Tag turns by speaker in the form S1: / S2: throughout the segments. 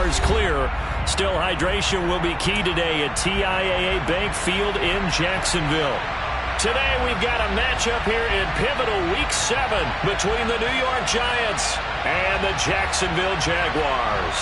S1: is clear. Still, hydration will be key today at TIAA Bank Field in Jacksonville. Today we've got a matchup here in pivotal Week 7 between the New York Giants and the Jacksonville Jaguars.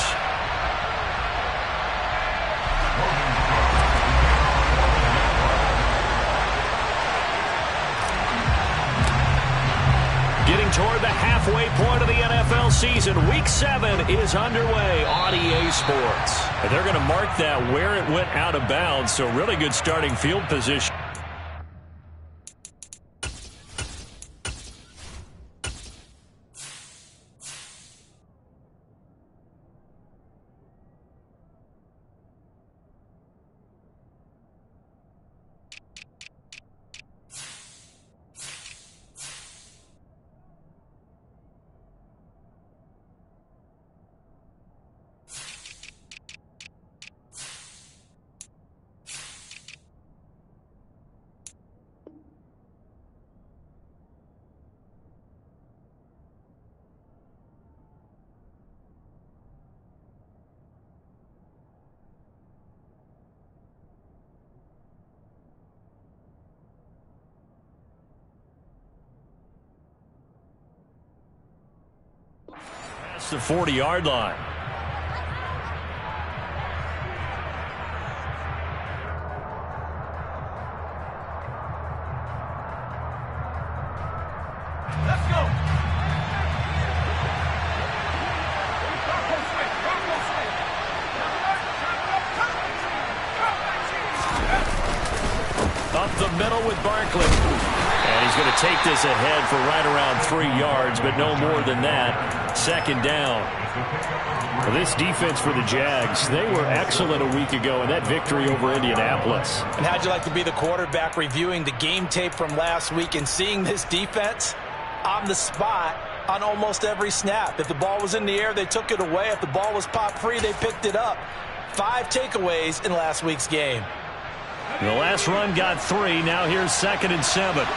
S1: Getting toward the halfway point of the NFL season, Week 7 is underway on EA Sports. And they're going to mark that where it went out of bounds, so really good starting field position. The 40-yard line.
S2: Let's go.
S1: Up the middle with Barkley. And he's going to take this ahead for right around 3 yards, but no more than that. Second down. Well, this defense for the Jags, they were excellent a week ago in that victory over Indianapolis.
S3: And how'd you like to be the quarterback reviewing the game tape from last week and seeing this defense on the spot on almost every snap? If the ball was in the air, they took it away. If the ball was popped free, they picked it up. 5 takeaways in last week's game.
S1: The last run got 3. Now here's 2nd and 7.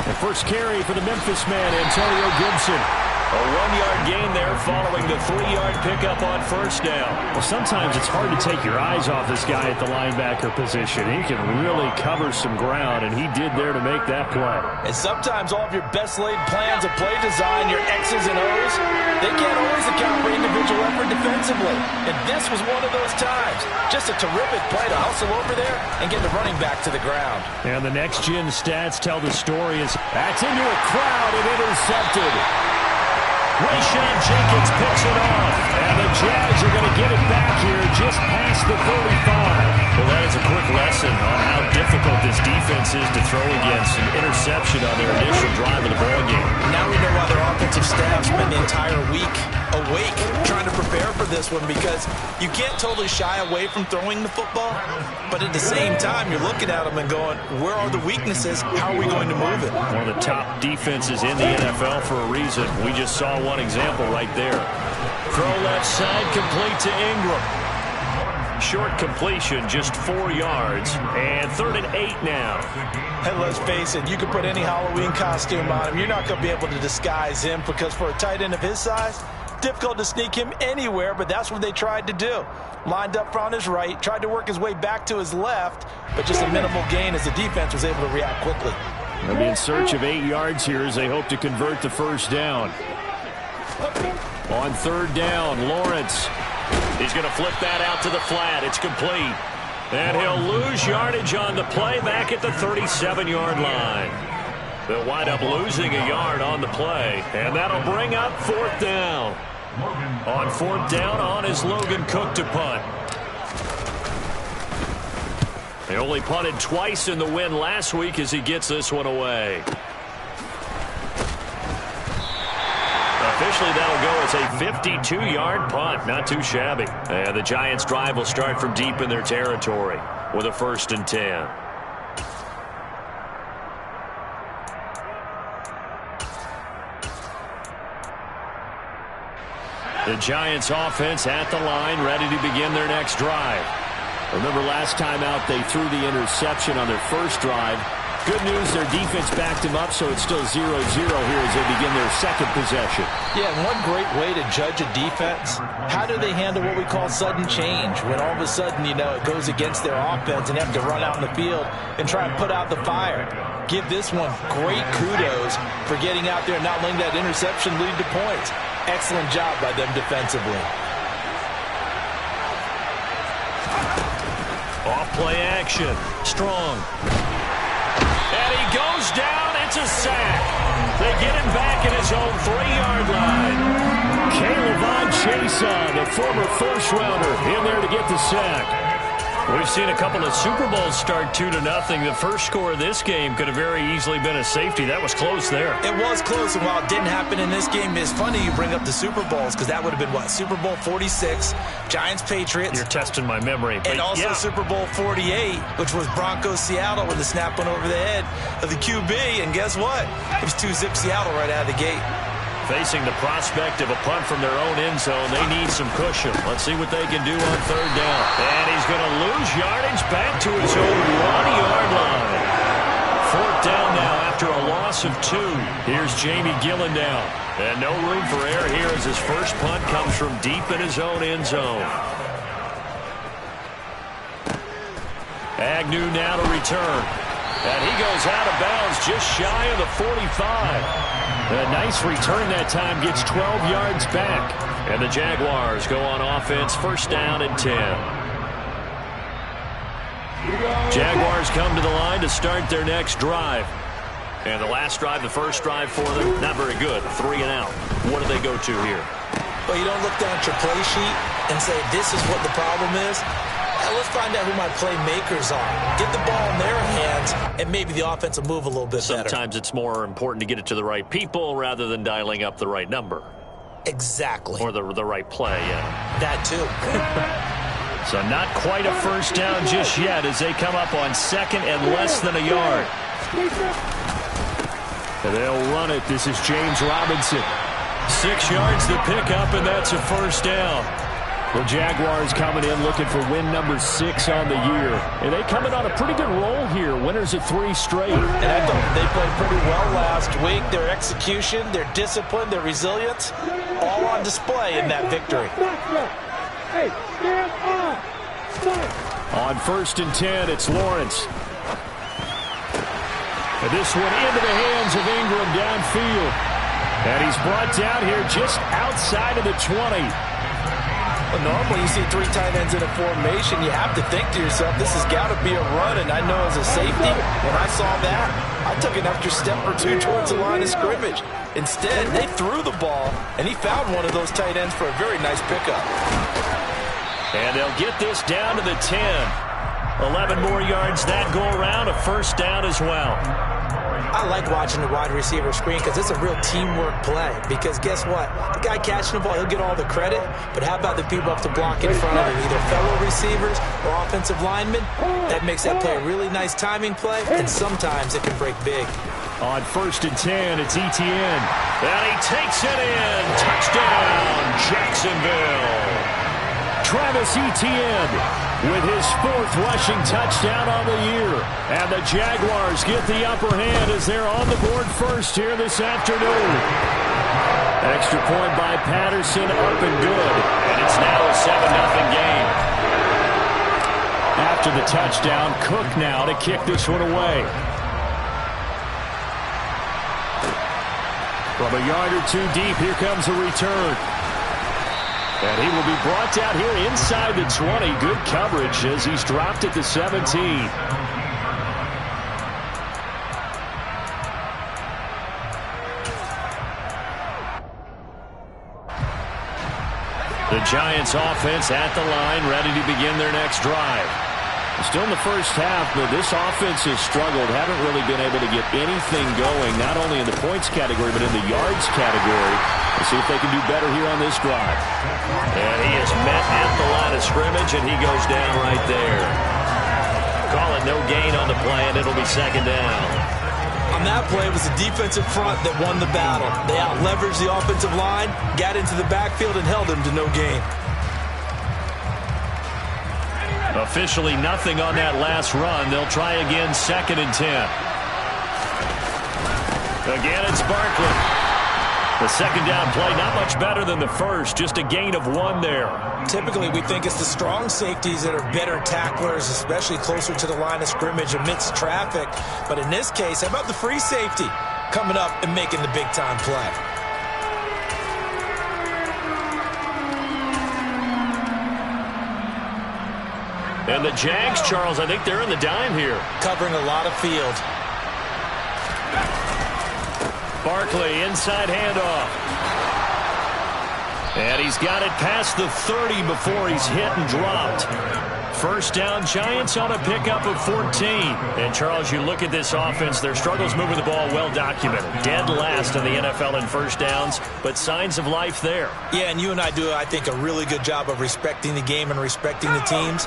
S1: The first carry for the Memphis man, Antonio Gibson. A 1-yard gain there following the 3-yard pickup on first down. Well, sometimes it's hard to take your eyes off this guy at the linebacker position. He can really cover some ground, and he did there to make that play.
S3: And sometimes all of your best laid plans of play design, your X's and O's, they can't always account for individual effort defensively. And this was one of those times. Just a terrific play to hustle over there and get the running back to the ground.
S1: And the next-gen stats tell the story as that's into a crowd and intercepted. Rayshawn Jenkins picks it off, and the Jags are going to get it back here just past the 35. Well, that is a quick lesson on how difficult this defense is to throw against. An interception on their initial drive of the ball game.
S3: Now we know why their offensive staff spent the entire week awake trying to prepare for this one, because you can't totally shy away from throwing the football, but at the same time you're looking at them and going, where are the weaknesses? How are we going to move it?
S1: One of the top defenses in the NFL for a reason. We just saw one example right there. Throw left side, complete to Ingram. Short completion, just 4 yards, and 3rd and 8 now.
S3: And let's face it, you can put any Halloween costume on him. You're not going to be able to disguise him, because for a tight end of his size, difficult to sneak him anywhere, but that's what they tried to do. Lined up on his right, tried to work his way back to his left, but just a minimal gain as the defense was able to react quickly.
S1: They'll be in search of 8 yards here as they hope to convert the first down. On 3rd down, Lawrence. He's going to flip that out to the flat. It's complete. And he'll lose yardage on the play back at the 37-yard line. They'll wind up losing a yard on the play, and that'll bring up 4th down. On 4th down, on is Logan Cook to punt. They only punted twice in the win last week as he gets this one away. Officially, that'll go as a 52-yard punt. Not too shabby. And the Giants' drive will start from deep in their territory with a 1st and 10. The Giants offense at the line, ready to begin their next drive. Remember last time out they threw the interception on their first drive. Good news, their defense backed him up, so it's still 0-0 here as they begin their second possession.
S3: Yeah, and one great way to judge a defense, how do they handle what we call sudden change? When all of a sudden, you know, it goes against their offense and they have to run out in the field and try and put out the fire. Give this one great kudos for getting out there and not letting that interception lead to points. Excellent job by them defensively.
S1: Off-play action. Strong. And he goes down. It's a sack. They get him back at his own 3-yard line. Caleb Chason, the former first-rounder, in there to get the sack. We've seen a couple of Super Bowls start 2-0. The first score of this game could have very easily been a safety. That was close there.
S3: It was close, and while it didn't happen in this game, it's funny you bring up the Super Bowls because that would have been, what, Super Bowl 46, Giants-Patriots.
S1: You're testing my memory.
S3: And also Super Bowl 48, which was Broncos-Seattle when the snap went over the head of the QB. And guess what? It was 2-zip Seattle right out of the gate.
S1: Facing the prospect of a punt from their own end zone, they need some cushion. Let's see what they can do on third down. And he's going to lose yardage back to his own 1-yard line. Fourth down now after a loss of 2. Here's Jamie Gillen down. And no room for error here as his first punt comes from deep in his own end zone. Agnew now to return. And he goes out of bounds just shy of the 45. A nice return that time, gets 12 yards back. And the Jaguars go on offense, first down and 10. Jaguars come to the line to start their next drive. And the last drive, the first drive for them, not very good. 3 and out. What do they go to here?
S3: Well, you don't look down at your play sheet and say, this is what the problem is. Let's find out who my playmakers are. Get the ball in their hands, and maybe the offense will move a little bit better.
S1: Sometimes it's more important to get it to the right people rather than dialing up the right number.
S3: Exactly.
S1: Or the right play, yeah.
S3: That too.
S1: So not quite a first down just yet as they come up on second and less than a yard. And they'll run it. This is James Robinson. 6 yards to pick up, and that's a first down. The Jaguars coming in looking for win number 6 on the year. And they come in on a pretty good roll here. Winners of 3 straight.
S3: And I thought they played pretty well last week. Their execution, their discipline, their resilience, all on display in that victory.
S1: On first and 10, it's Lawrence. And this one into the hands of Ingram downfield. And he's brought down here just outside of the 20.
S3: Well, normally you see 3 tight ends in a formation, you have to think to yourself, this has got to be a run. And I know as a safety, when I saw that, I took an extra step or 2 towards the line of scrimmage. Instead, they threw the ball, and he found one of those tight ends for a very nice pickup.
S1: And they'll get this down to the 10. 11 more yards that go around, a first down as well.
S3: I like watching the wide receiver screen because it's a real teamwork play. Because guess what? The guy catching the ball, he'll get all the credit. But how about the people up to block in front of him, either fellow receivers or offensive linemen? That makes that play a really nice timing play, and sometimes it can break big.
S1: On first and 10, it's Etienne. And he takes it in. Touchdown, Jacksonville. Travis Etienne with his 4th rushing touchdown on the year. And the Jaguars get the upper hand as they're on the board first here this afternoon. Extra point by Patterson, up and good. And it's now a 7-0 game. After the touchdown, Cook now to kick this one away. From a yard or 2 deep, here comes a return. And he will be brought down here inside the 20. Good coverage as he's dropped at the 17. The Giants offense at the line, ready to begin their next drive. Still in the first half, but this offense has struggled. Haven't really been able to get anything going, not only in the points category, but in the yards category. We'll see if they can do better here on this drive. And he is met at the line of scrimmage, and he goes down right there. Call it no gain on the play, and it'll be second down.
S3: On that play, it was the defensive front that won the battle. They out-leveraged the offensive line, got into the backfield, and held him to no gain.
S1: Officially nothing on that last run. They'll try again, second and 10. Again, it's Barkley. The second down play, not much better than the first, just a gain of 1 there.
S3: Typically, we think it's the strong safeties that are better tacklers, especially closer to the line of scrimmage amidst traffic. But in this case, how about the free safety coming up and making the big-time play?
S1: And the Jags, Charles, I think they're in the dime here.
S3: Covering a lot of field.
S1: Barkley, inside handoff. And he's got it past the 30 before he's hit and dropped. First down, Giants on a pickup of 14. And, Charles, you look at this offense, their struggles moving the ball well documented. Dead last in the NFL in first downs, but signs of life there.
S3: Yeah, and you and I do, I think, a really good job of respecting the game and respecting the teams.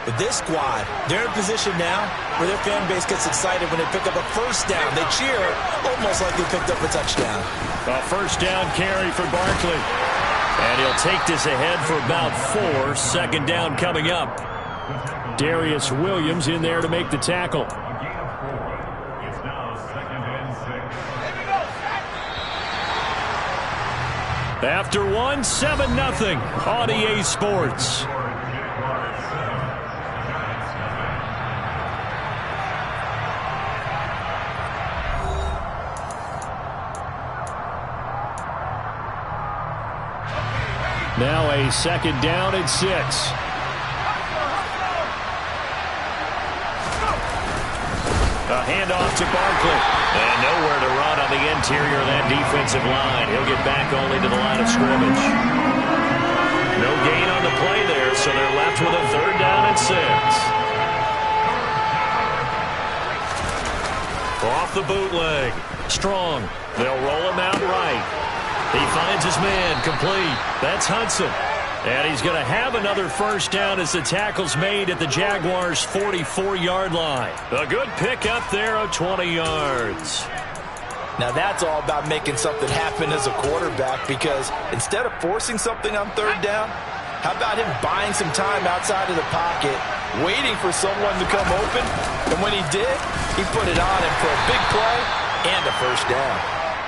S3: But this squad, they're in position now where their fan base gets excited when they pick up a first down. They cheer almost like they picked up a touchdown.
S1: A first down carry for Barkley. And he'll take this ahead for about 4. Second down coming up. Darius Williams in there to make the tackle. After 1, 7-0 on EA Sports. Now a second down and 6. A handoff to Barkley. And nowhere to run on the interior of that defensive line. He'll get back only to the line of scrimmage. No gain on the play there, so they're left with a third down and 6. Off the bootleg. Strong. They'll roll him out right. He finds his man, complete. That's Hudson. And he's going to have another first down as the tackle's made at the Jaguars' 44-yard line. A good pickup there of 20 yards.
S3: Now that's all about making something happen as a quarterback, because instead of forcing something on third down, how about him buying some time outside of the pocket, waiting for someone to come open, and when he did, he put it on him for a big play and a first down.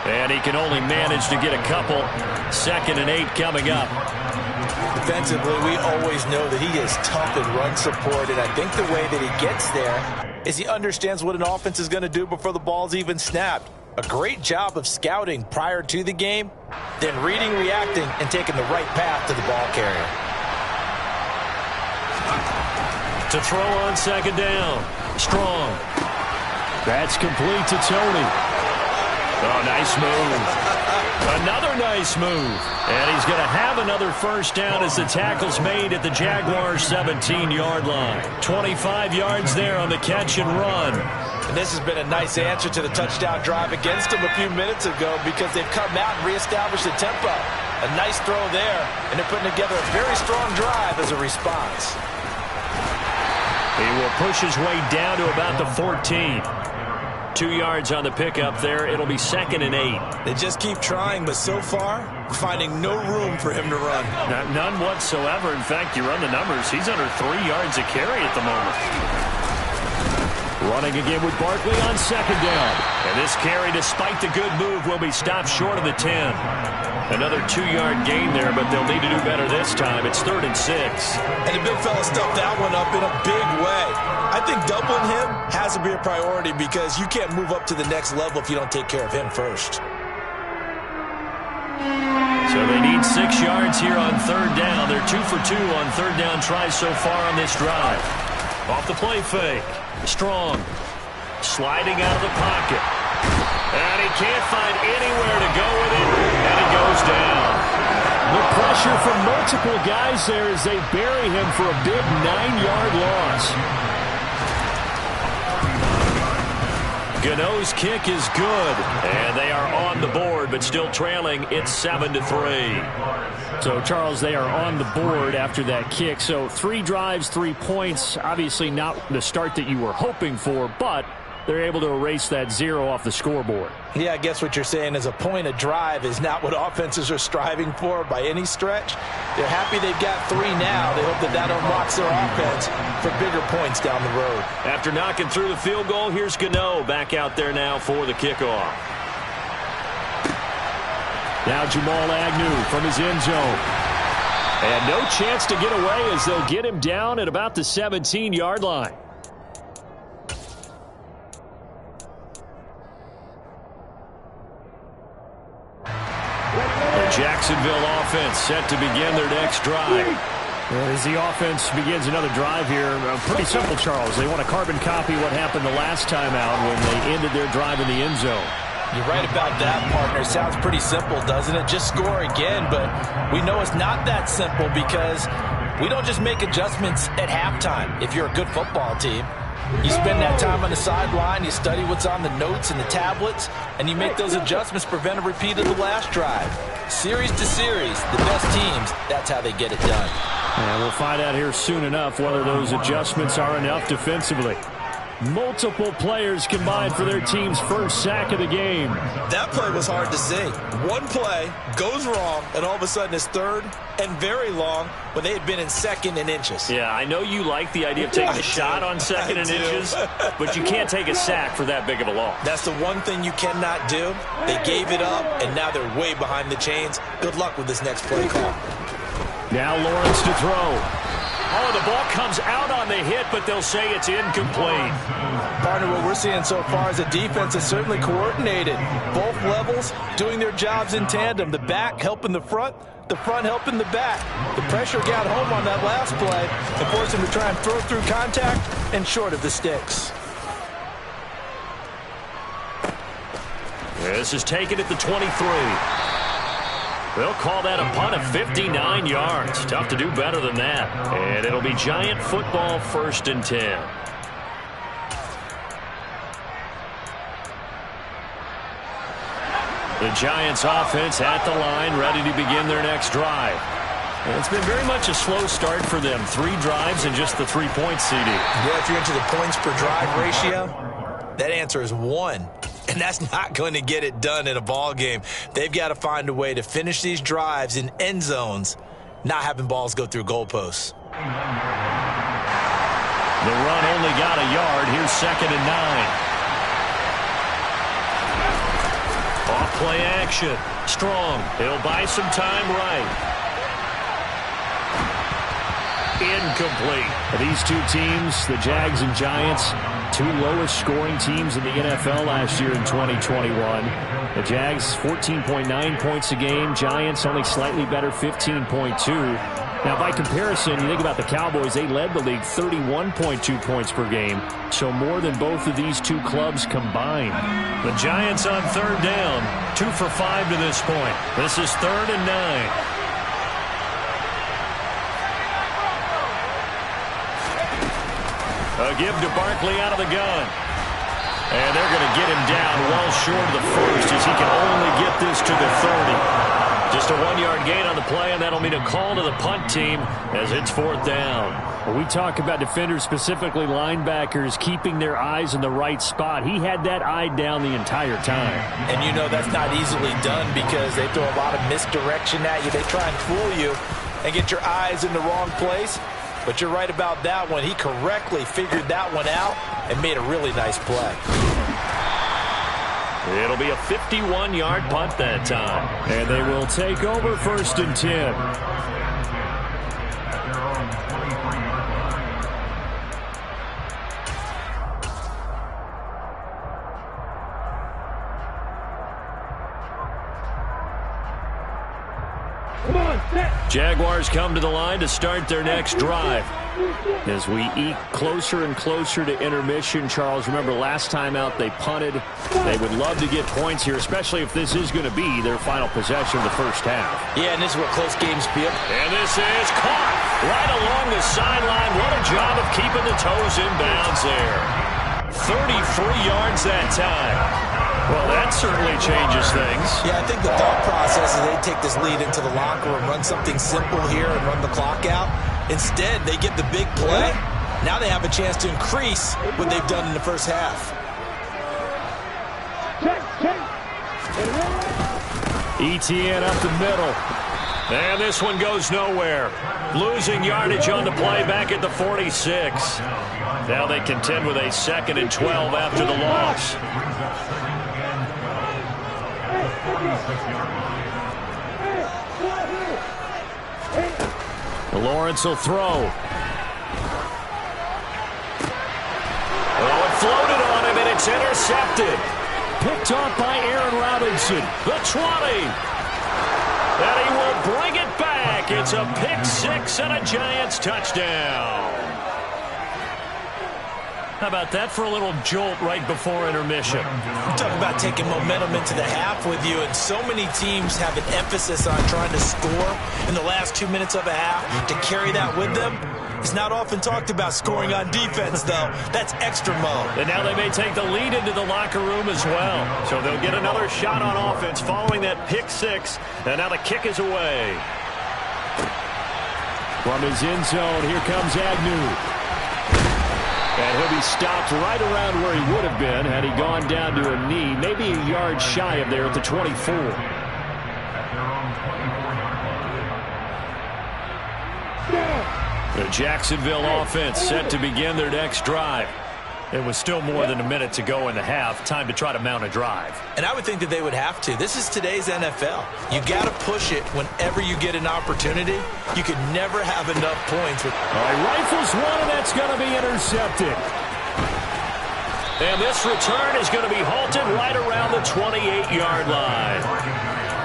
S1: And he can only manage to get a couple. 2nd and 8 coming up.
S3: Defensively, we always know that he is tough in run support, and I think the way that he gets there is he understands what an offense is going to do before the ball's even snapped. A great job of scouting prior to the game, then reading, reacting, and taking the right path to the ball carrier.
S1: To throw on second down. Strong. That's complete to Tony. Oh, nice move. Another nice move. And he's going to have another first down as the tackle's made at the Jaguars' 17-yard line. 25 yards there on the catch and run.
S3: And this has been a nice answer to the touchdown drive against them a few minutes ago, because they've come out and reestablished the tempo. A nice throw there, and they're putting together a very strong drive as a response.
S1: He will push his way down to about the 14. 2 yards on the pickup there. It'll be 2nd and 8.
S3: They just keep trying, but so far, finding no room for him to run.
S1: None whatsoever. In fact, you run the numbers. He's under 3 yards a carry at the moment. Running again with Barkley on second down. And this carry, despite the good move, will be stopped short of the 10. Another 2-yard gain there, but they'll need to do better this time. It's 3rd and 6.
S3: And the big fella stuffed that one up in a big way. I think doubling him has to be a priority, because you can't move up to the next level if you don't take care of him first.
S1: So they need 6 yards here on third down. They're 2 for 2 on third down tries so far on this drive. Off the play fake. Strong. Sliding out of the pocket. And he can't find anywhere to go with it. And he goes down. The pressure from multiple guys there as they bury him for a big 9-yard loss. Gano's kick is good, and they are on the board, but still trailing. It's 7-3. So, Charles, they are on the board after that kick. So 3 drives, 3 points. Obviously not the start that you were hoping for, but they're able to erase that 0 off the scoreboard.
S3: Yeah, I guess what you're saying is a point a drive is not what offenses are striving for by any stretch. They're happy they've got 3 now. They hope that unlocks their offense for bigger points down the road.
S1: After knocking through the field goal, here's Gano back out there now for the kickoff. Now Jamal Agnew from his end zone. And no chance to get away as they'll get him down at about the 17-yard line. The Jacksonville offense set to begin their next drive. As the offense begins another drive here, pretty simple, Charles. They want to carbon copy what happened the last time out when they ended their drive in the end zone.
S3: You're right about that, partner. Sounds pretty simple, doesn't it? Just score again, but we know it's not that simple because we don't just make adjustments at halftime if you're a good football team. You spend that time on the sideline, you study what's on the notes and the tablets, and you make those adjustments, prevent a repeat of the last drive. Series to series, the best teams, that's how they get it done.
S1: And we'll find out here soon enough whether those adjustments are enough defensively. Multiple players combined for their team's first sack of the game.
S3: That play was hard to see. One play goes wrong, and all of a sudden it's third and very long when they had been in second and inches.
S1: Yeah, I know you like the idea of taking a shot on second and inches, but you can't take a sack for that big of a loss.
S3: That's the one thing you cannot do. They gave it up, and now they're way behind the chains. Good luck with this next play call.
S1: Now Lawrence to throw. Oh, the ball comes out on the hit, but they'll say it's incomplete.
S3: Partner, what we're seeing so far is a defense is certainly coordinated. Both levels doing their jobs in tandem. The back helping the front helping the back. The pressure got home on that last play and forced him to try and throw through contact and short of the sticks.
S1: This is taken at the 23. They'll call that a punt of 59 yards. Tough to do better than that. And it'll be Giant football, 1st and 10. The Giants offense at the line, ready to begin their next drive. And it's been very much a slow start for them. 3 drives and just the 3 points, CD.
S3: Yeah, if you're into the points per drive ratio, that answer is 1. And that's not going to get it done in a ball game. They've got to find a way to finish these drives in end zones, not having balls go through goalposts.
S1: The run only got a yard. Here's 2nd and 9. Off play action. Strong. He'll buy some time right. Incomplete. These two teams, the Jags and Giants, 2 lowest scoring teams in the NFL last year in 2021. The Jags 14.9 points a game. Giants only slightly better, 15.2. Now by comparison, you think about the Cowboys, they led the league 31.2 points per game. So more than both of these two clubs combined. The Giants on 3rd down, 2 for 5 to this point. This is 3rd and 9. A give to Barkley out of the gun. And they're going to get him down well short of the first as he can only get this to the 30. Just a 1-yard gain on the play, and that'll mean a call to the punt team as it's 4th down. When we talk about defenders, specifically linebackers, keeping their eyes in the right spot. He had that eye down the entire time.
S3: And you know that's not easily done because they throw a lot of misdirection at you. They try and fool you and get your eyes in the wrong place. But you're right about that one. He correctly figured that one out and made a really nice play.
S1: It'll be a 51-yard punt that time. And they will take over 1st and 10. Jaguars come to the line to start their next drive. As we eke closer and closer to intermission, Charles, remember last time out they punted. They would love to get points here, especially if this is going to be their final possession of the first half.
S3: Yeah, and this is what close games feel.
S1: And this is caught right along the sideline. What a job of keeping the toes in bounds there. 33 yards that time. Well, that certainly changes things.
S3: Yeah, I think the thought process is they take this lead into the locker room, run something simple here and run the clock out. Instead, they get the big play. Now they have a chance to increase what they've done in the first half.
S1: ETN up the middle. And this one goes nowhere. Losing yardage on the play back at the 46. Now they contend with a 2nd and 12 after the loss. Lawrence will throw. Oh, it floated on him, and it's intercepted. Picked off by Aaron Robinson. The 20. And he will bring it back. It's a pick six and a Giants touchdown. How about that for a little jolt right before intermission?
S3: Talk about taking momentum into the half with you, and so many teams have an emphasis on trying to score in the last 2 minutes of a half. To carry that with them, it's not often talked about scoring on defense, though. That's extra mode.
S1: And now they may take the lead into the locker room as well. So they'll get another shot on offense following that pick six, and now the kick is away. From his end zone, here comes Agnew. And he'll be stopped right around where he would have been had he gone down to a knee, maybe a yard shy of there at the 24. The Jacksonville offense set to begin their next drive. It was still more than a minute to go in the half. Time to try to mount a drive.
S3: And I would think that they would have to. This is today's NFL. You got to push it whenever you get an opportunity. You can never have enough points.
S1: All right, rifles one, and that's going to be intercepted. And this return is going to be halted right around the 28-yard line.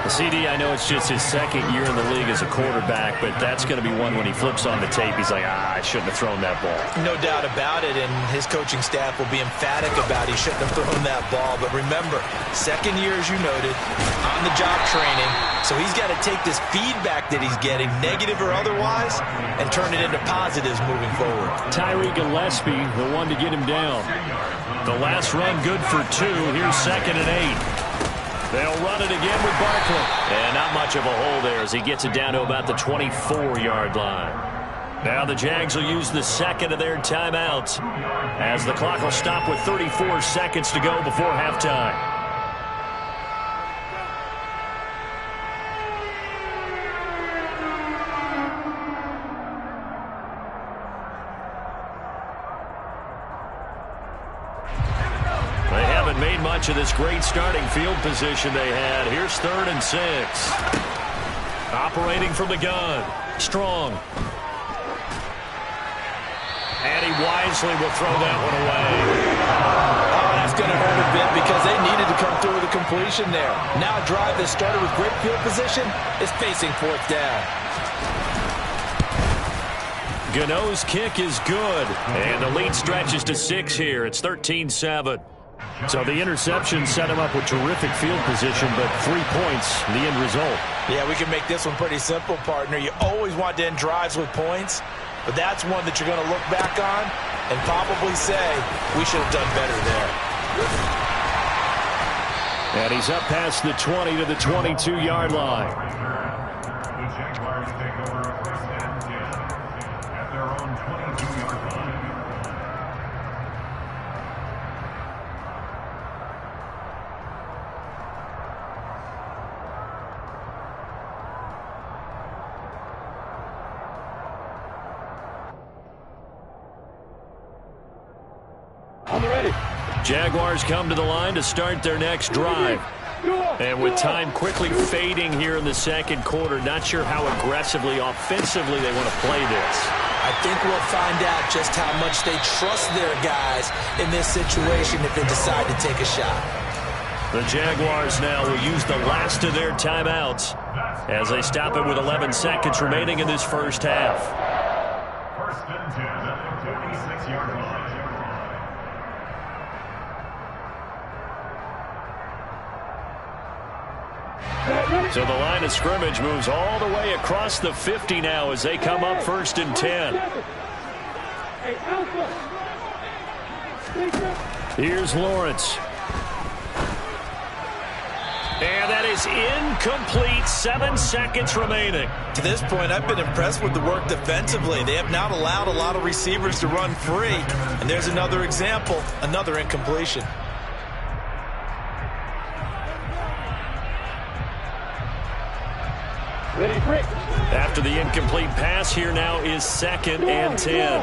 S1: The CD, I know it's just his second year in the league as a quarterback, but that's going to be one when he flips on the tape. He's like, I shouldn't have thrown that ball.
S3: No doubt about it, and his coaching staff will be emphatic about he shouldn't have thrown that ball. But remember, second year, as you noted, on-the-job training, so he's got to take this feedback that he's getting, negative or otherwise, and turn it into positives moving forward.
S1: Tyree Gillespie, the one to get him down. The last run good for 2. Here's 2nd and 8. They'll run it again with Barkley. And not much of a hole there as he gets it down to about the 24-yard line. Now the Jags will use the second of their timeouts as the clock will stop with 34 seconds to go before halftime. Made much of this great starting field position they had. Here's 3rd and 6. Operating from the gun. Strong. And he wisely will throw that one away.
S3: Oh, that's going to hurt a bit because they needed to come through with a completion there. Now a drive that started with great field position is facing 4th down.
S1: Gano's kick is good. And the lead stretches to 6 here. It's 13-7. So the interception set him up with terrific field position, but 3 points, the end result.
S3: Yeah, we can make this one pretty simple, partner. You always want to end drives with points, but that's one that you're going to look back on and probably say, we should have done better there.
S1: And he's up past the 20 to the 22-yard line.
S2: The Jaguars take over a 1st and 10 at their own 22-yard line.
S1: Jaguars come to the line to start their next drive. And with time quickly fading here in the second quarter, not sure how aggressively, offensively they want to play this.
S3: I think we'll find out just how much they trust their guys in this situation if they decide to take a shot.
S1: The Jaguars now will use the last of their timeouts as they stop it with 11 seconds remaining in this first half.
S2: 1st and 10 at the 56-yard line.
S1: So the line of scrimmage moves all the way across the 50 now as they come up 1st and 10. Here's Lawrence. And that is incomplete. 7 seconds remaining.
S3: To this point, I've been impressed with the work defensively. They have not allowed a lot of receivers to run free. And there's another example, another incompletion.
S1: After the incomplete pass, here now is 2nd and 10.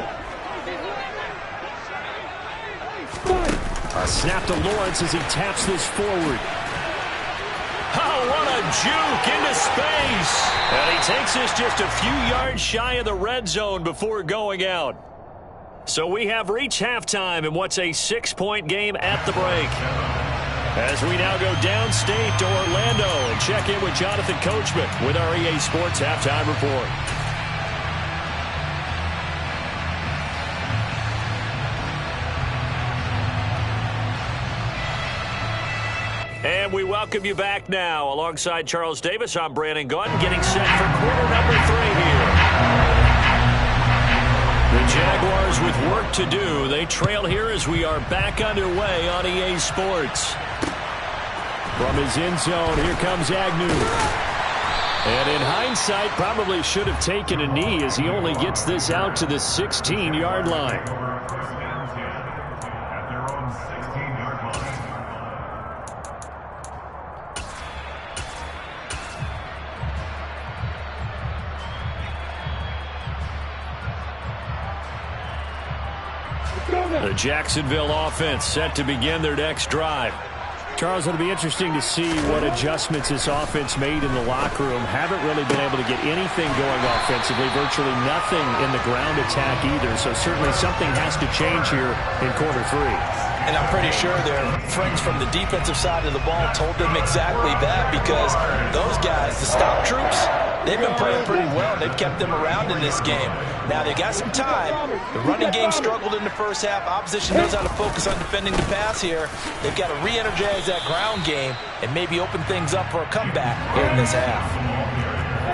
S1: A snap to Lawrence as he taps this forward. Oh, what a a juke into space. And he takes this just a few yards shy of the red zone before going out. So we have reached halftime in what's a 6-point game at the break. As we now go downstate to Orlando and check in with Jonathan Coachman with our EA Sports Halftime Report. And we welcome you back now. Alongside Charles Davis, I'm Brandon Gunn, getting set for quarter number 3 here. The Jaguars with work to do. They trail here as we are back underway on EA Sports. From his end zone, here comes Agnew. And in hindsight, probably should have taken a knee as he only gets this out to the 16-yard line.
S2: At their own 16-yard line.
S1: The Jacksonville offense set to begin their next drive.
S4: Charles, it'll be interesting to see what adjustments this offense made in the locker room. Haven't really been able to get anything going offensively, virtually nothing in the ground attack either. So certainly something has to change here in quarter 3.
S3: And I'm pretty sure their friends from the defensive side of the ball told them exactly that, because those guys, the stop troops, they've been playing pretty well. They've kept them around in this game. Now, they got some time. The running game struggled in the first half. Opposition knows how to focus on defending the pass here. They've got to re-energize that ground game and maybe open things up for a comeback here in this half.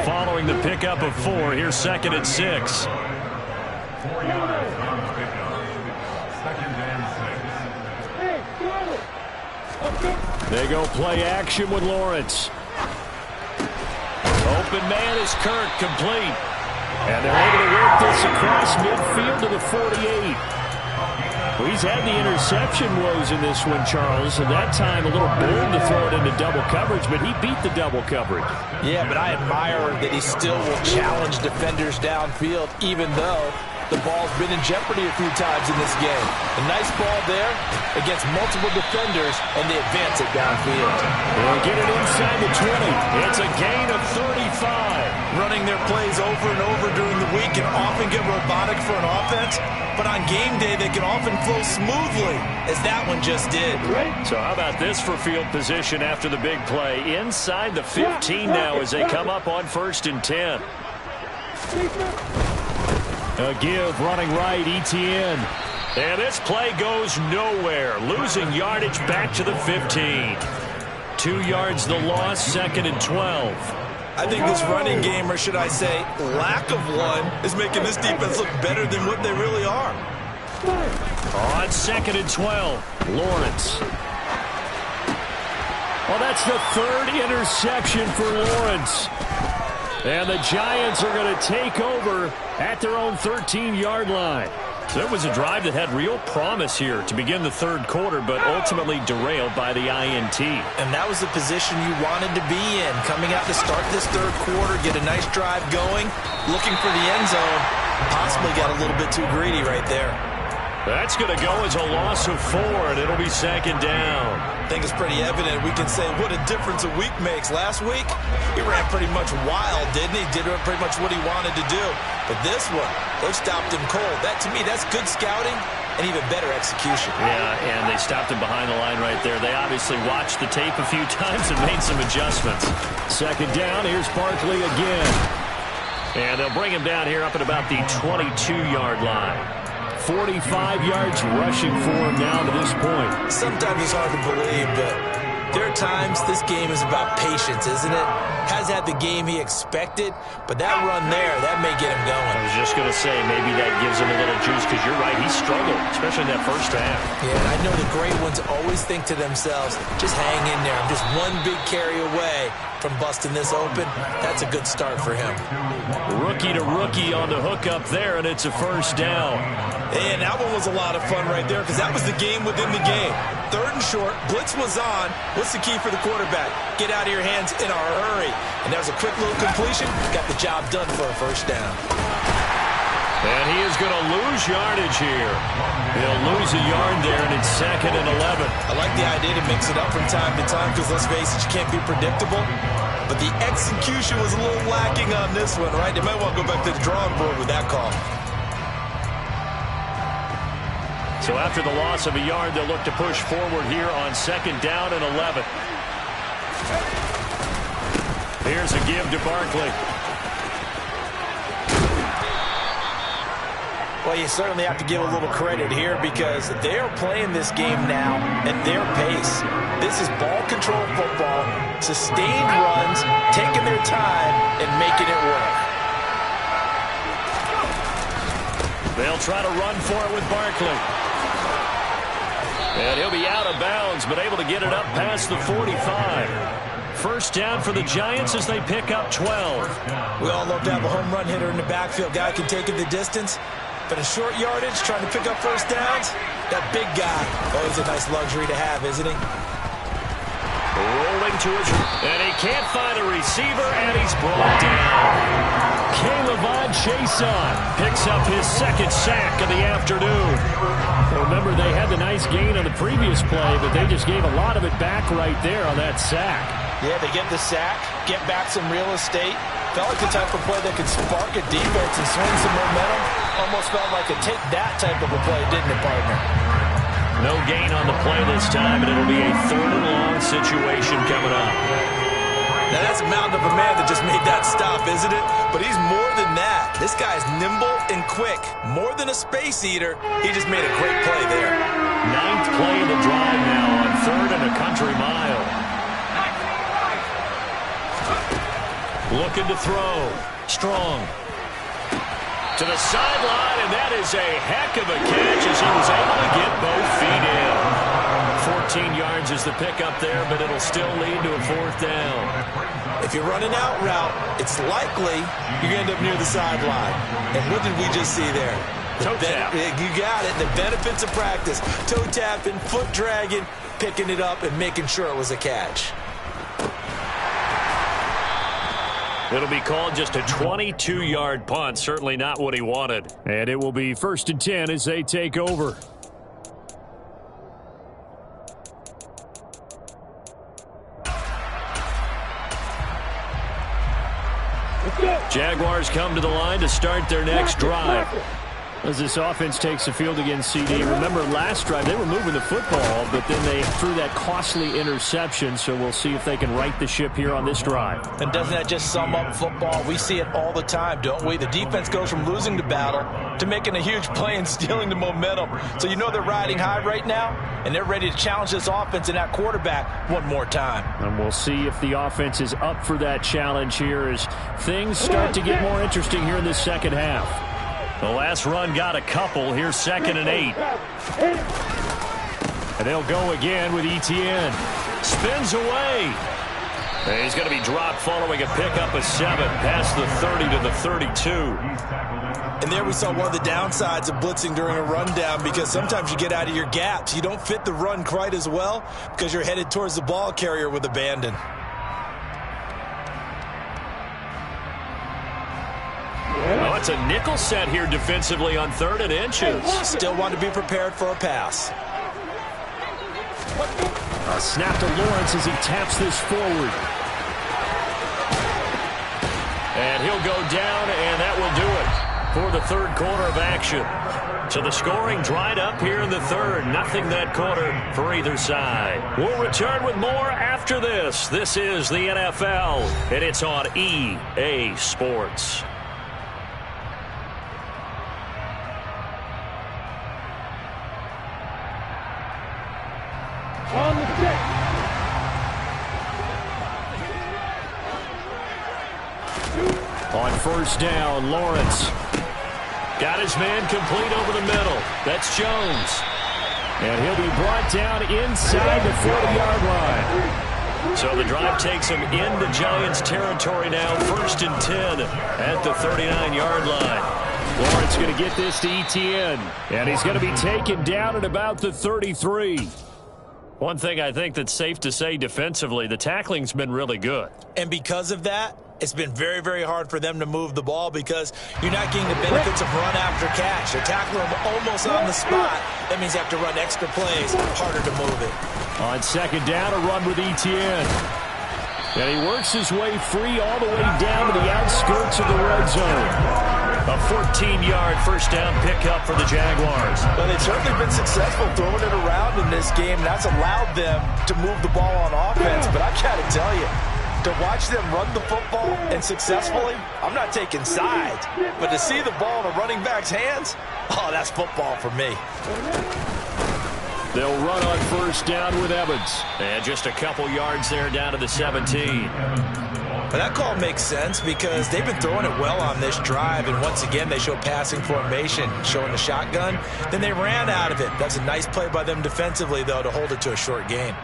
S1: Following the pickup of 4, here's 2nd and 6.
S2: 4 yards on the pickup. 2nd and 6.
S1: They go play action with Lawrence. Open man is Kirk, complete. And they're able to work this across midfield to the 48. Well, he's had the interception woes in this one, Charles, and that time a little bold to throw it into double coverage, but he beat the double coverage.
S3: Yeah, but I admire that he still will challenge defenders downfield, even though the ball's been in jeopardy a few times in this game. A nice ball there against multiple defenders, and they advance it downfield.
S1: They'll get it inside the 20. It's a gain of 35.
S3: Running their plays over and over during the week can often get robotic for an offense, but on game day they can often flow smoothly, as that one just did.
S1: So how about this for field position after the big play? Inside the 15 now as they come up on 1st and 10. A give running right, Etienne. And this play goes nowhere. Losing yardage back to the 15. 2 yards the loss, 2nd and 12.
S3: I think this running game, or should I say lack of one, is making this defense look better than what they really are.
S1: On 2nd and 12, Lawrence. Well, that's the 3rd interception for Lawrence. And the Giants are going to take over at their own 13-yard line. So it was a drive that had real promise here to begin the 3rd quarter, but ultimately derailed by the INT.
S3: And that was the position you wanted to be in, coming out to start this 3rd quarter, get a nice drive going, looking for the end zone. Possibly got a little bit too greedy right there.
S1: That's going to go as a loss of 4, and it'll be 2nd down.
S3: I think it's pretty evident. We can say what a difference a week makes. Last week, he ran pretty much wild, didn't he? Did pretty much what he wanted to do. But this one, they've stopped him cold. That, to me, that's good scouting and even better execution.
S1: Yeah, and they stopped him behind the line right there. They obviously watched the tape a few times and made some adjustments. 2nd down, here's Barkley again. And they'll bring him down here up at about the 22-yard line. 45 yards rushing for him now to this point.
S3: Sometimes it's hard to believe, but there are times this game is about patience, isn't it? Has had the game he expected, but that run there, that may get him going.
S1: I was just going to say, maybe that gives him a little juice, because you're right, he struggled, especially in that first half.
S3: Yeah, and I know the great ones always think to themselves, just hang in there. I'm just one big carry away from busting this open. That's a good start for him.
S1: Rookie to rookie on the hookup there, and it's a 1st down.
S3: And that one was a lot of fun right there, because that was the game within the game. 3rd and short, blitz was on. What's the key for the quarterback? Get out of your hands in a hurry. And that was a quick little completion. Got the job done for a 1st down.
S1: And he is going to lose yardage here. He'll lose a yard there, and it's 2nd and 11.
S3: I like the idea to mix it up from time to time, because let's face it, you can't be predictable. but the execution was a little lacking on this one, right? They might want to go back to the drawing board with that call.
S1: So after the loss of a yard, they'll look to push forward here on 2nd down and 11. Here's a give to Barkley.
S3: Well, you certainly have to give a little credit here because they are playing this game now at their pace. This is ball control football, sustained runs, taking their time, and making it work.
S1: They'll try to run for it with Barkley. And he'll be out of bounds, but able to get it up past the 45. First down for the Giants as they pick up 12.
S3: We all love to have a home run hitter in the backfield. Guy can take it the distance. But in short yardage, trying to pick up first downs, that big guy, always a nice luxury to have, isn't he?
S1: Rolling to his, and he can't find a receiver, and he's brought down. Caleb Chason picks up his 2nd sack of the afternoon.
S4: Remember, they had the nice gain on the previous play, but they just gave a lot of it back right there on that sack.
S3: Yeah, they get the sack, get back some real estate. Felt like the type of play that could spark a defense and swing some momentum. Almost felt like a take that type of a play, didn't it, partner?
S1: No gain on the play this time, and it'll be a 3rd and long situation coming up.
S3: Now, that's a mountain of a man that just made that stop, isn't it? But he's more than that. This guy's nimble and quick. More than a space eater, he just made a great play there.
S1: 9th play of the drive now on 3rd and a country mile. Looking to throw. Strong. To the sideline, and that is a heck of a catch as he was able to get both feet in. 14 yards is the pickup there, but it'll still lead to a 4th down.
S3: If you're running out route, it's likely you're going to end up near the sideline. And what did we just see there?
S1: Toe tap.
S3: You got it. The benefits of practice. Toe tapping, foot dragging, picking it up, and making sure it was a catch.
S1: It'll be called just a 22-yard punt. Certainly not what he wanted.
S4: And it will be 1st and 10 as they take over.
S1: Jaguars come to the line to start their next drive.
S4: As this offense takes the field against CD, remember last drive they were moving the football, but then they threw that costly interception, so we'll see if they can right the ship here on this drive.
S3: And doesn't that just sum up football? We see it all the time, don't we? The defense goes from losing the battle to making a huge play and stealing the momentum. So you know they're riding high right now, and they're ready to challenge this offense and that quarterback one more time.
S4: And we'll see if the offense is up for that challenge here as things start to get more interesting here in this 2nd half.
S1: The last run got a couple. Here's 2nd and 8.
S4: And they'll go again with Etienne.
S1: Spins away. And he's going to be dropped following a pickup of 7 past the 30 to the 32.
S3: And there we saw one of the downsides of blitzing during a rundown because sometimes you get out of your gaps. You don't fit the run quite as well because you're headed towards the ball carrier with abandon.
S1: Oh, it's a nickel set here defensively on 3rd and inches.
S3: Still want to be prepared for a pass.
S4: A snap to Lawrence as he taps this forward.
S1: And he'll go down, and that will do it for the 3rd quarter of action. So the scoring dried up here in the 3rd. Nothing that quarter for either side. We'll return with more after this. This is the NFL, and it's on EA Sports.
S5: On the stick.
S4: On 1st down, Lawrence.
S1: Got his man complete over the middle. That's Jones.
S4: And he'll be brought down inside the 40-yard line.
S1: So the drive takes him into Giants territory now. 1st and 10 at the 39-yard line.
S4: Lawrence going to get this to Etienne. And he's going to be taken down at about the 33.
S1: One thing I think that's safe to say defensively, the tackling's been really good.
S3: And because of that, it's been very, very hard for them to move the ball because you're not getting the benefits of run after catch. They're tackling them almost on the spot. That means you have to run extra plays, harder to move it.
S4: On 2nd down, a run with Etienne. And he works his way free all the way down to the outskirts of the red zone.
S1: A 14-yard first down pickup for the Jaguars.
S3: Well, they've certainly been successful throwing it around in this game. That's allowed them to move the ball on offense. But I got to tell you, to watch them run the football and successfully, I'm not taking sides. But to see the ball in a running back's hands, oh, that's football for me.
S4: They'll run on first down with Evans.
S1: And just a couple yards there down to the 17.
S3: But that call makes sense because they've been throwing it well on this drive, and once again they show passing formation, showing the shotgun. Then they ran out of it. That's a nice play by them defensively, though, to hold it to a short gain.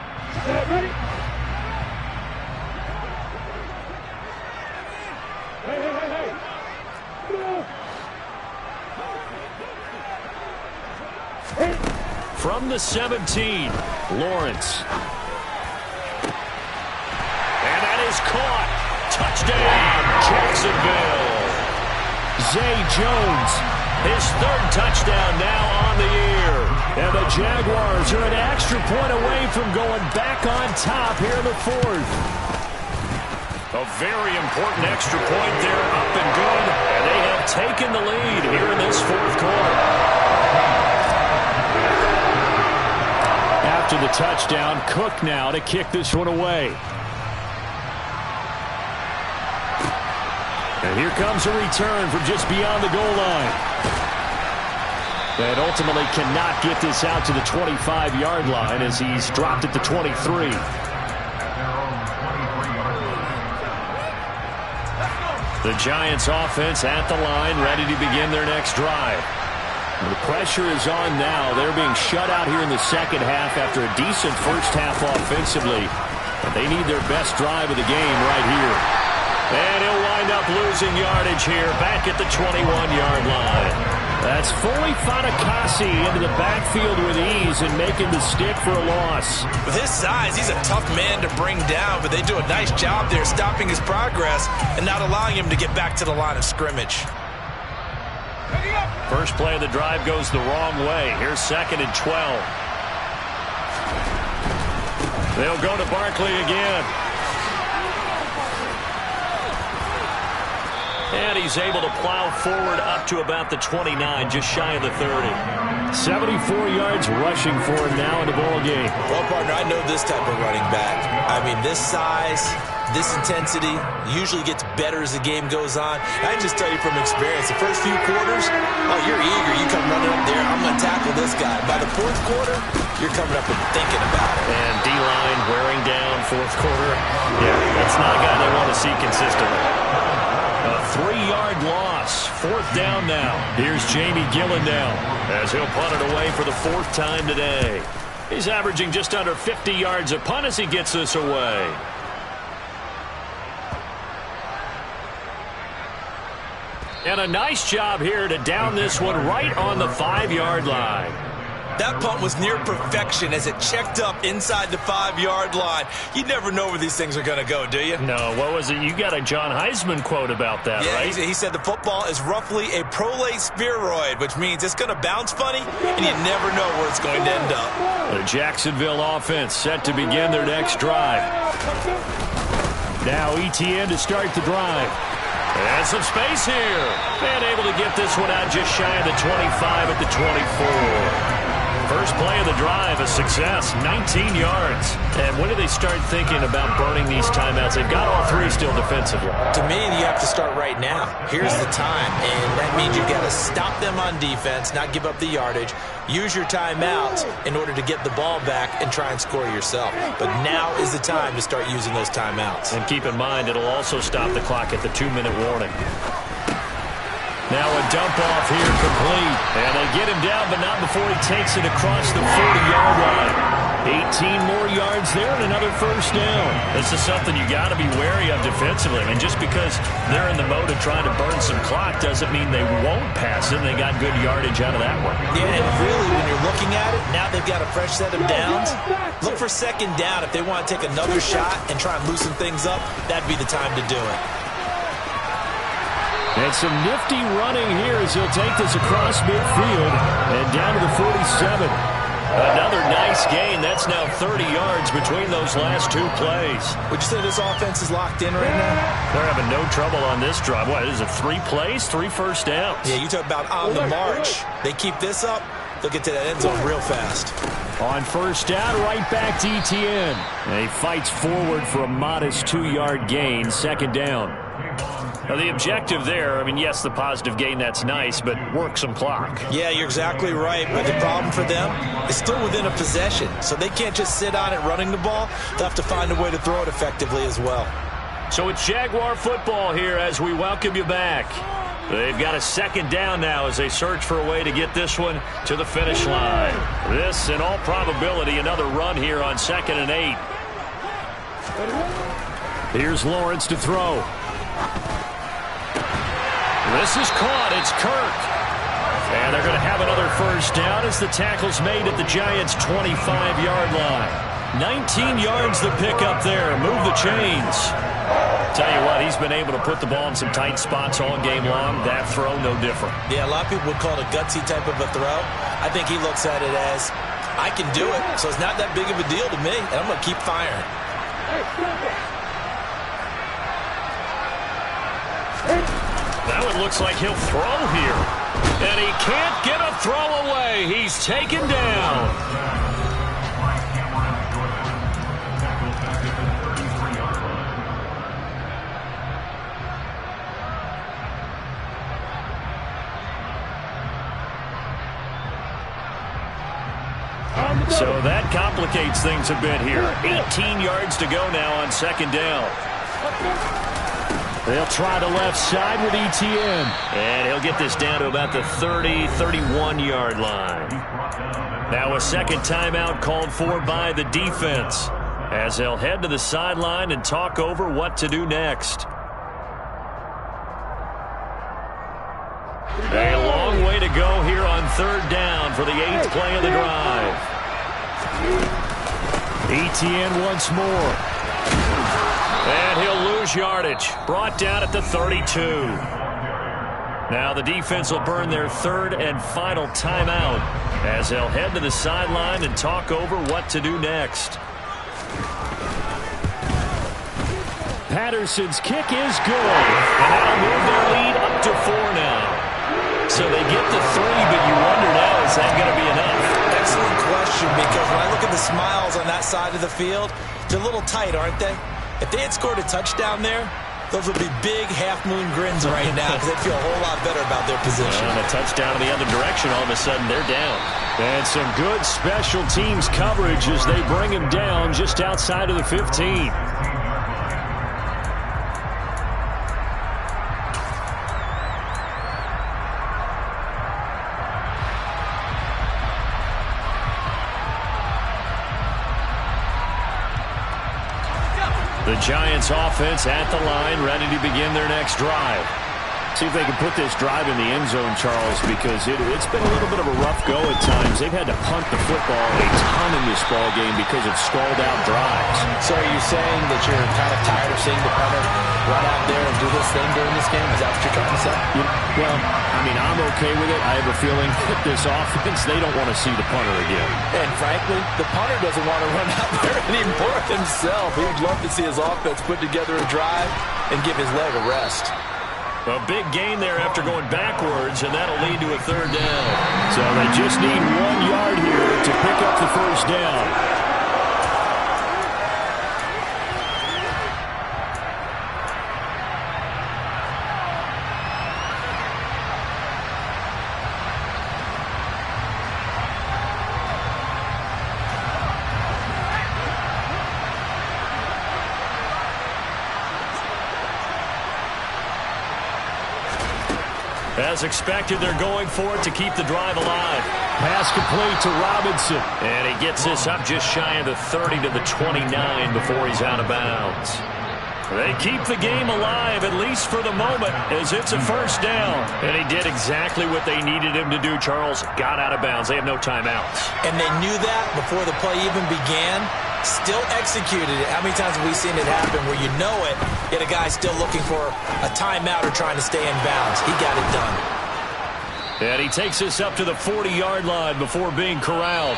S4: From the 17, Lawrence.
S1: And that is caught. Touchdown, Jacksonville.
S4: Zay Jones.
S1: His third touchdown now on the year.
S4: And the Jaguars are an extra point away from going back on top here in the fourth.
S1: A very important extra point there, up and good. And they have taken the lead here in this fourth quarter.
S4: After the touchdown, Cook now to kick this one away. And here comes a return from just beyond the goal line. And ultimately cannot get this out to the 25-yard line as he's dropped at the 23.
S1: The Giants offense at the line, ready to begin their next drive.
S4: The pressure is on now. They're being shut out here in the second half after a decent first half offensively. But they need their best drive of the game right here.
S1: And he'll wind up losing yardage here, back at the 21-yard line.
S4: That's fully Fatukasi into the backfield with ease and making the stick for a loss.
S3: With his size, he's a tough man to bring down, but they do a nice job there stopping his progress and not allowing him to get back to the line of scrimmage.
S1: First play of the drive goes the wrong way. Here's 2nd and 12. They'll go to Barkley again. And he's able to plow forward up to about the 29, just shy of the 30.
S4: 74 yards rushing for him now in the ball game.
S3: Well, partner, I know this type of running back. I mean, this size, this intensity usually gets better as the game goes on. I can just tell you from experience, the first few quarters, oh, you're eager. You come running up there, I'm going to tackle this guy. By the fourth quarter, you're coming up and thinking about it.
S1: And D-line wearing down fourth quarter. Yeah, that's not a guy they want to see consistently. A 3-yard loss. 4th down now. Here's Jamie Gillen now as he'll punt it away for the 4th time today. He's averaging just under 50 yards a punt as he gets this away. And a nice job here to down this one right on the 5-yard line.
S3: That punt was near perfection as it checked up inside the 5-yard line. You never know where these things are going to go, do you?
S1: No, what was it? You got a John Heisman quote about that,
S3: yeah,
S1: right?
S3: He said the football is roughly a prolate spheroid, which means it's going to bounce funny, and you never know where it's going to end up.
S4: The Jacksonville offense set to begin their next drive. Now ETN to start the drive.
S1: And some space here. And able to get this one out just shy of the 25 at the 24. First play of the drive, a success, 19 yards. And when do they start thinking about burning these timeouts? They've got all 3 still defensively.
S3: To me, you have to start right now. Here's the time, and that means you've got to stop them on defense, not give up the yardage. Use your timeouts in order to get the ball back and try and score yourself. But now is the time to start using those timeouts.
S1: And keep in mind, it'll also stop the clock at the 2-minute warning. Now a dump off here complete. And they get him down, but not before he takes it across the 40-yard line. 18 more yards there and another first down. This is something you got to be wary of defensively. I mean, just because they're in the mode of trying to burn some clock doesn't mean they won't pass it. They got good yardage out of that one.
S3: Yeah, and really, when you're looking at it, now they've got a fresh set of downs. Look for 2nd down. If they want to take another shot and try and loosen things up, that'd be the time to do it.
S4: And some nifty running here as he'll take this across midfield and down to the 47.
S1: Another nice gain. That's now 30 yards between those last two plays.
S3: Would you say this offense is locked in right now?
S1: They're having no trouble on this drive. What, is it 3 plays, 3 first downs?
S3: Yeah, you talk about on the march. They keep this up, they'll get to that end zone real fast.
S4: On first down, right back to Etienne. And he fights forward for a modest 2-yard gain, second down.
S1: Now, the objective there, I mean, yes, the positive gain, that's nice, but work some clock.
S3: Yeah, you're exactly right. But the problem for them is still within a possession. So they can't just sit on it running the ball. They'll have to find a way to throw it effectively as well.
S1: So it's Jaguar football here as we welcome you back. They've got a second down now as they search for a way to get this one to the finish line. This, in all probability, another run here on 2nd and 8.
S4: Here's Lawrence to throw.
S1: This is caught. It's Kirk. And they're going to have another first down as the tackle's made at the Giants' 25-yard line. 19 yards the pick up there. Move the chains. Tell you what, he's been able to put the ball in some tight spots all game long. That throw, no different.
S3: Yeah, a lot of people would call it a gutsy type of a throw. I think he looks at it as, I can do it, so it's not that big of a deal to me, and I'm going to keep firing.
S1: Now it looks like he'll throw here. And he can't get a throw away. He's taken down. So that complicates things a bit here. 18 yards to go now on second down.
S4: They'll try the left side with Etienne.
S1: And he'll get this down to about the 30, 31-yard line. Now a second timeout called for by the defense as they'll head to the sideline and talk over what to do next. A long way to go here on third down for the 8th play of the drive.
S4: Etienne once more.
S1: And he'll lose yardage. Brought down at the 32. Now the defense will burn their third and final timeout as they'll head to the sideline and talk over what to do next.
S4: Patterson's kick is good.
S1: And that'll move their lead up to 4 now. So they get to 3, but you wonder now, is that going to be enough?
S3: Excellent question, because when I look at the smiles on that side of the field, they're a little tight, aren't they? If they had scored a touchdown there, those would be big half-moon grins right now because they'd feel a whole lot better about their position.
S1: And a touchdown in the other direction, all of a sudden they're down.
S4: And some good special teams coverage as they bring him down just outside of the 15.
S1: The Giants offense at the line, ready to begin their next drive.
S4: See if they can put this drive in the end zone, Charles, because it's been a little bit of a rough go at times. They've had to punt the football a ton in this ball game because of stalled-out drives.
S3: So are you saying that you're kind of tired of seeing the punter run out there and do this thing during this game? Is that what you're trying to say?
S4: Well, I mean, I'm okay with it. I have a feeling that this offense, they don't want to see the punter again.
S3: And frankly, the punter doesn't want to run out there anymore himself. He would love to see his offense put together a drive and give his leg a rest.
S1: A big gain there after going backwards, and that'll lead to a third down.
S4: So they just need 1 yard here to pick up the first down.
S1: As expected, they're going for it to keep the drive alive.
S4: Pass complete to Robinson.
S1: And he gets this up just shy of the 30 to the 29 before he's out of bounds. They keep the game alive, at least for the moment, as it's a first down. And he did exactly what they needed him to do, Charles. Got out of bounds. They have no timeouts.
S3: And they knew that before the play even began. Still executed it. How many times have we seen it happen where you know it, yet a guy's still looking for a timeout or trying to stay in bounds? He got it done.
S1: And he takes this up to the 40-yard line before being corralled.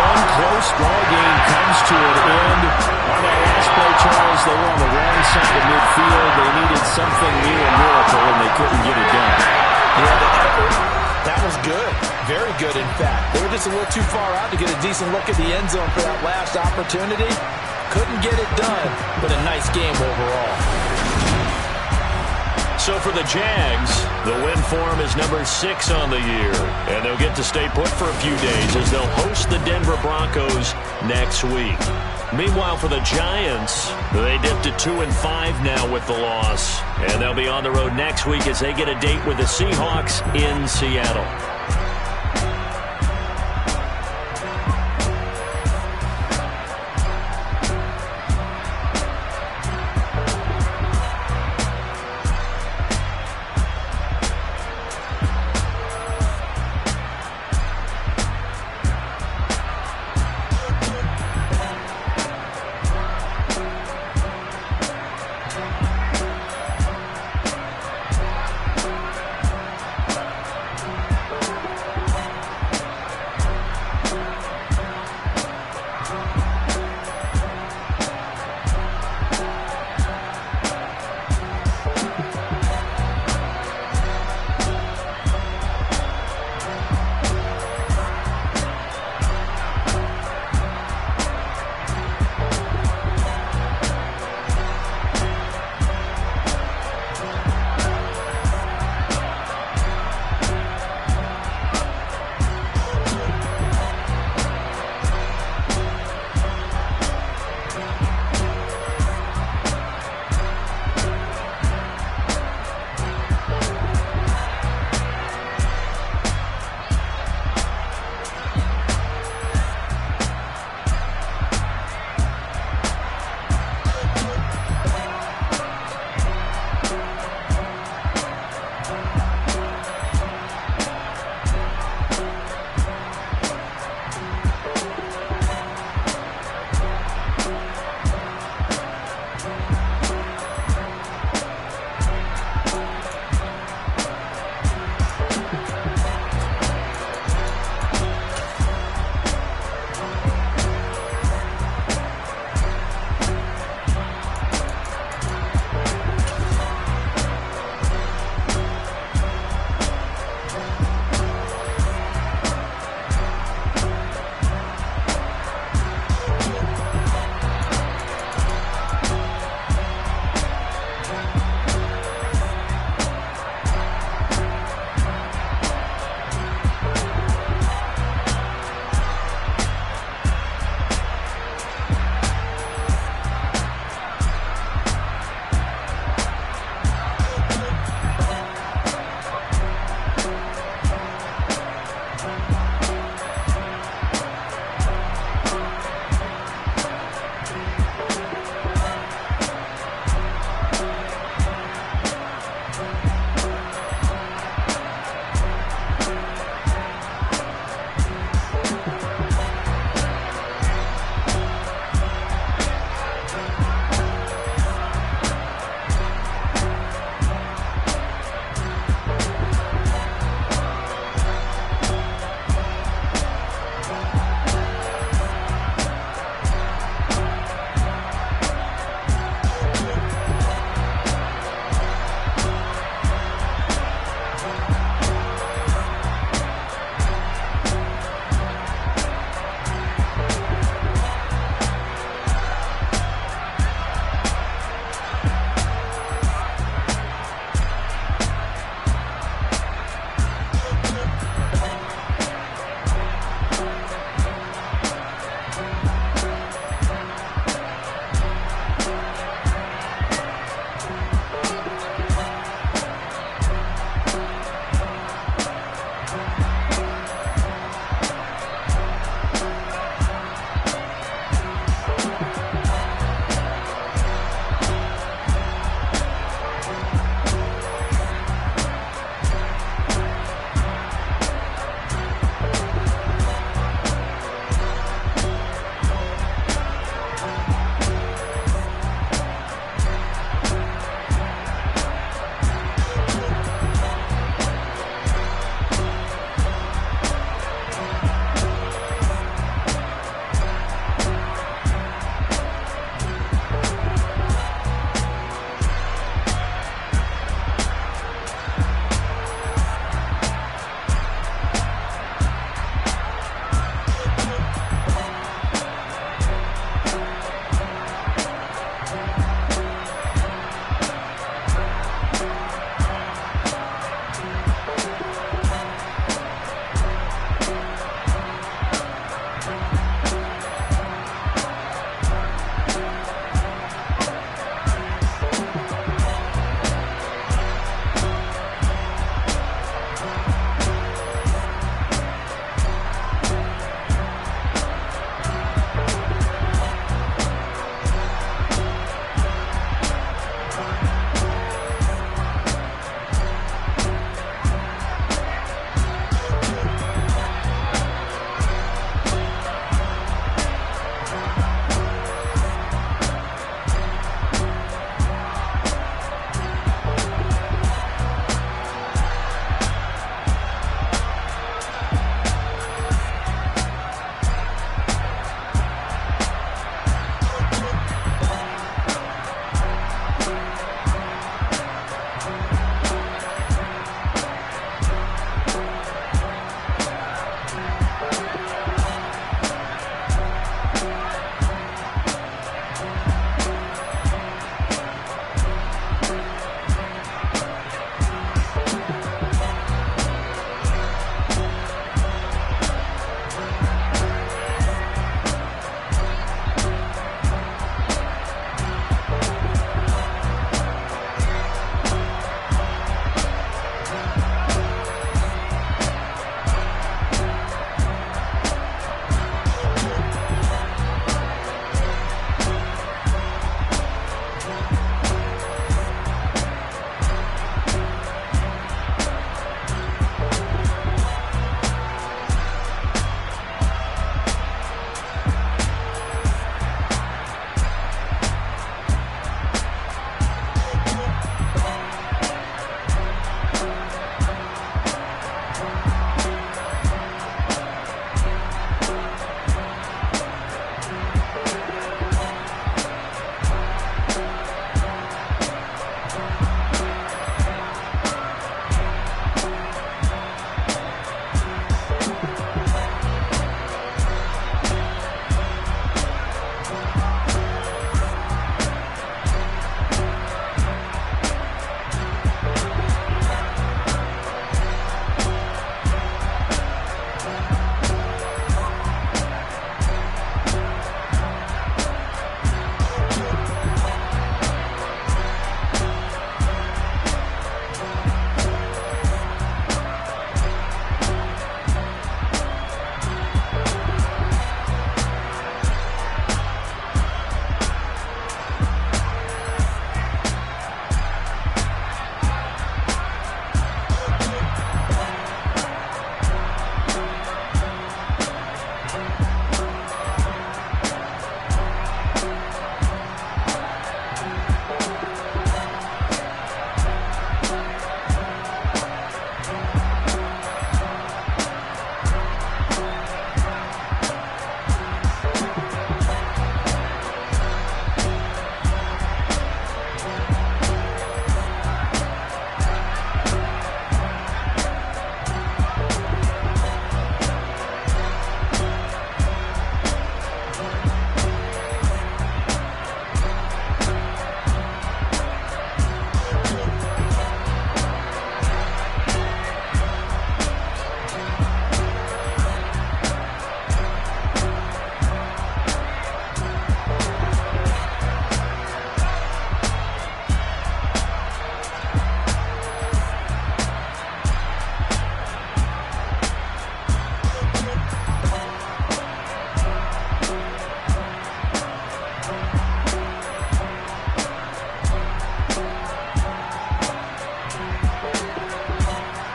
S1: fun, close ball game comes to an end. On that last play, Charles, they were on the wrong side of midfield. They needed something near a miracle, and they couldn't get it done.
S3: Yeah, the effort, that was good. Very good, in fact. They were just a little too far out to get a decent look at the end zone for that last opportunity. Couldn't get it done, but a nice game overall.
S1: So for the Jags, the win form is number 6 on the year. And they'll get to stay put for a few days as they'll host the Denver Broncos next week. Meanwhile, for the Giants, they dipped to 2-5 now with the loss. And they'll be on the road next week as they get a date with the Seahawks in Seattle.